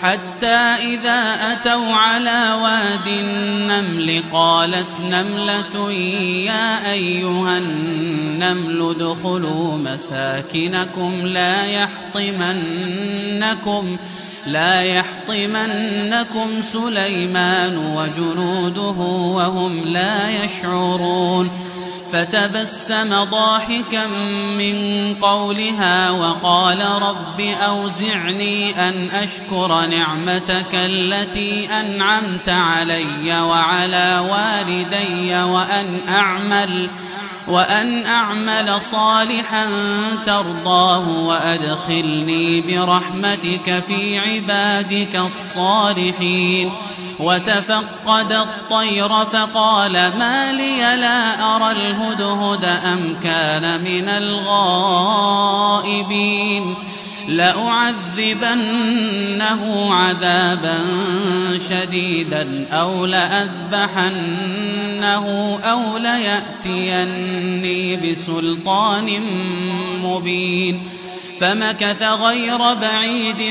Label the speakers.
Speaker 1: حتى إذا أتوا على واد النمل قالت نملة يا أيها النمل ادخلوا مساكنكم لا يحطمنكم سليمان وجنوده وهم لا يشعرون فتبسم ضاحكا من قولها وقال رب أوزعني أن أشكر نعمتك التي أنعمت علي وعلى والدي وأن أعمل صالحا ترضاه وأدخلني برحمتك في عبادك الصالحين وتفقد الطير فقال ما لي لا أرى الهدهد أم كان من الغائبين لأعذبنه عذابا شديدا أو لأذبحنه أو ليأتيني بسلطان مبين فمكث غير بعيد